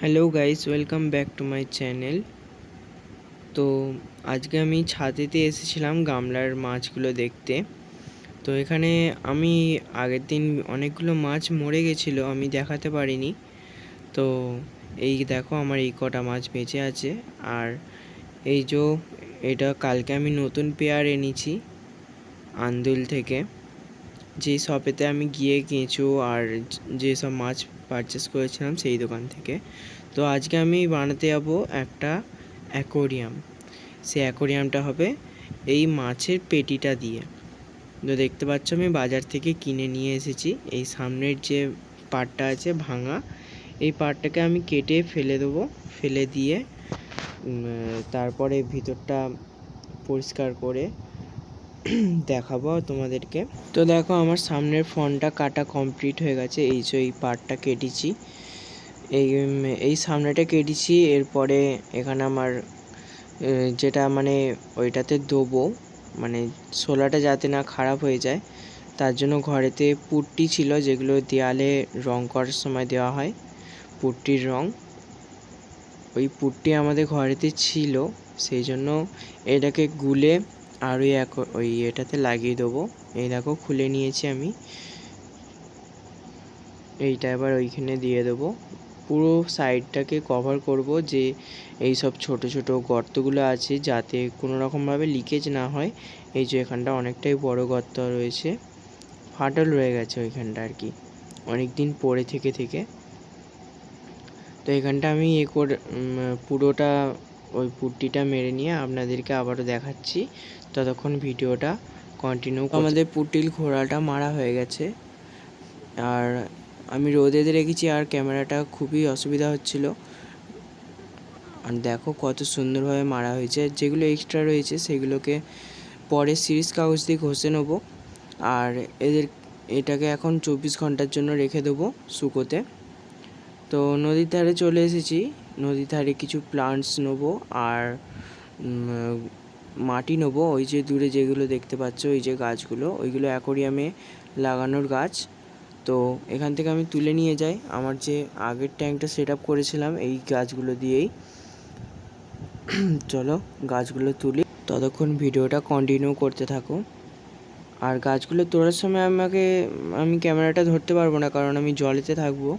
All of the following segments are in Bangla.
Hello guys, welcome back to my channel. তো আজকে আমি ছাদেতে এসেছিলাম গামলার মাছগুলো দেখতে। তো এখানে আমি আগের দিন অনেকগুলো মাছ মরে গেছিলো, আমি দেখাতে পারিনি। তো এই দেখো আমার এই কটা মাছ বেঁচে আছে। আর এই যে এটা কালকে আমি নতুন পেয়ার এনেছি আন্দুল থেকে, যে শপেতে আমি গিয়ে কেঁচো আর যেসব মাছ পারচেস করেছিলাম সেই দোকান থেকে। তো আজকে আমি বানাতে যাবো একটা অ্যাকোরিয়াম। সেই অ্যাকোরিয়ামটা হবে এই মাছের পেটিটা দিয়ে। তো দেখতে পাচ্ছ আমি বাজার থেকে কিনে নিয়ে এসেছি। এই সামনের যে পার্টটা আছে ভাঙা, এই পার্টটাকে আমি কেটে ফেলে দেবো। ফেলে দিয়ে তারপরে ভিতরটা পরিষ্কার করে দেখাবো তোমাদেরকে। তো দেখো আমার সামনের ফ্রন্টটা কাটা কমপ্লিট হয়ে গেছে। এই যে এই পার্টটা কেটেছি, এই সামনেটা কেটেছি। এরপরে এখানে আমার যেটা মানে ওইটাতে দেবো, মানে শোলাটা যাতে না খারাপ হয়ে যায় তার জন্য ঘরেতে পুট্টি ছিল, যেগুলো দেয়ালে রং করার সময় দেওয়া হয়, পুট্টির রং। ওই পুট্টি আমাদের ঘরেতে ছিল, সেই জন্য এটাকে গুলে আর ওই এটাতে লাগিয়ে দেবো। এই দেখো খুলে নিয়েছি আমি। এইটা এবার ওইখানে দিয়ে দেবো। পুরো সাইডটাকে কভার করব, যে এই সব ছোট ছোট গর্তগুলো আছে যাতে কোনো রকমভাবে লিকেজ না হয়। এই যে এখানটা অনেকটাই বড় গর্ত রয়েছে, ফাটল রয়ে গেছে ওইখানটা আর কি, অনেক দিন পরে থেকে। তো এখানটা আমি পুরোটা ওই পুট্টিটা মেরে নিয়ে আপনাদেরকে আবারও দেখাচ্ছি, ততক্ষণ ভিডিওটা কন্টিনিউ। আমাদের পুট্টির ঘোড়াটা মারা হয়ে গেছে, আর আমি রোদে রেখেছি, আর ক্যামেরাটা খুবই অসুবিধা হচ্ছিল। আর দেখো কত সুন্দরভাবে মারা হয়েছে। যেগুলো এক্সট্রা রয়েছে সেগুলোকে পরে সিরিজ কাগজ দিয়ে ঘষে নেবো। আর এটাকে এখন 24 ঘন্টার জন্য রেখে দেবো শুকোতে। তো নদীর ধারে চলে এসেছি। নদীর ধারে কিছু প্লান্টস নেবো আর মাটি নেবো। ওই যে দূরে যেগুলো দেখতে পাচ্ছ, ওই যে গাছগুলো, ওইগুলো অ্যাকোরিয়ামে লাগানোর গাছ। তো এখান থেকে আমি তুলে নিয়ে যাই আমার যে আগের ট্যাঙ্কটা সেট আপ করেছিলাম এই গাছগুলো দিয়েই। চলো গাছগুলো তুলি, ততক্ষণ ভিডিওটা কন্টিনিউ করতে থাকো। আর গাছগুলো তোলার সময় আমি ক্যামেরাটা ধরতে পারবো না, কারণ আমি জলেতে থাকবো।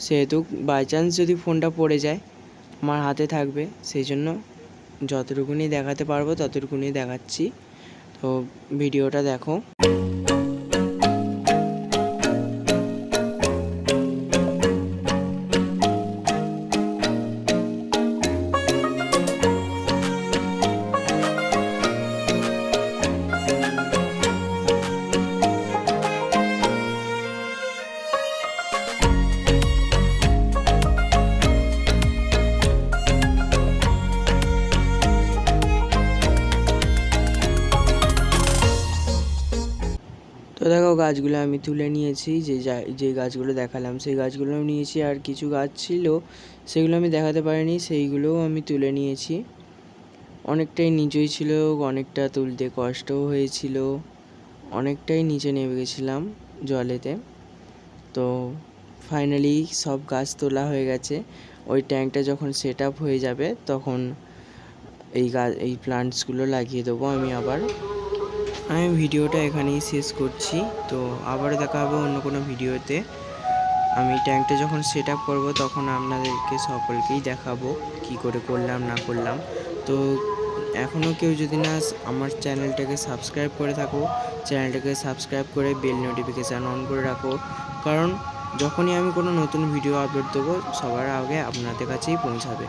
সেহেতু বাই চান্স যদি ফোনটা পড়ে যায় আমার হাতে থাকবে, সেই জন্য যতটুকুনি দেখাতে পারবো ততটুকুনি দেখাচ্ছি। তো ভিডিওটা দেখো। তো দেখো গাছগুলো আমি তুলে নিয়েছি, যে গাছগুলো দেখালাম সেই গাছগুলো নিয়েছি। আর কিছু গাছ ছিল সেগুলো আমি দেখাতে পারিনি, সেইগুলোও আমি তুলে নিয়েছি। অনেকটাই নিচেই ছিল, অনেকটা তুলতে কষ্টও হয়েছিল, অনেকটাই নিচে নেমে গেছিলাম জলেতে। তো ফাইনালি সব গাছ তোলা হয়ে গেছে। ওই ট্যাঙ্কটা যখন সেট আপ হয়ে যাবে তখন এই প্লান্টসগুলো লাগিয়ে দেবো আমি আবার। আমি ভিডিওটা এখানেই শেষ করছি। তো আবারও দেখা হবে অন্য কোনো ভিডিওতে। আমি ট্যাঙ্কটা যখন সেট আপ করবো তখন আপনাদেরকে সকলকেই দেখাবো কি করে করলাম না করলাম। তো এখনও কেউ যদি না আমার চ্যানেলটাকে সাবস্ক্রাইব করে থাকো, চ্যানেলটাকে সাবস্ক্রাইব করে বেল নোটিফিকেশান অন করে রাখো, কারণ যখনই আমি কোনো নতুন ভিডিও আপলোড দেবো সবার আগে আপনাদের কাছেই পৌঁছাবে।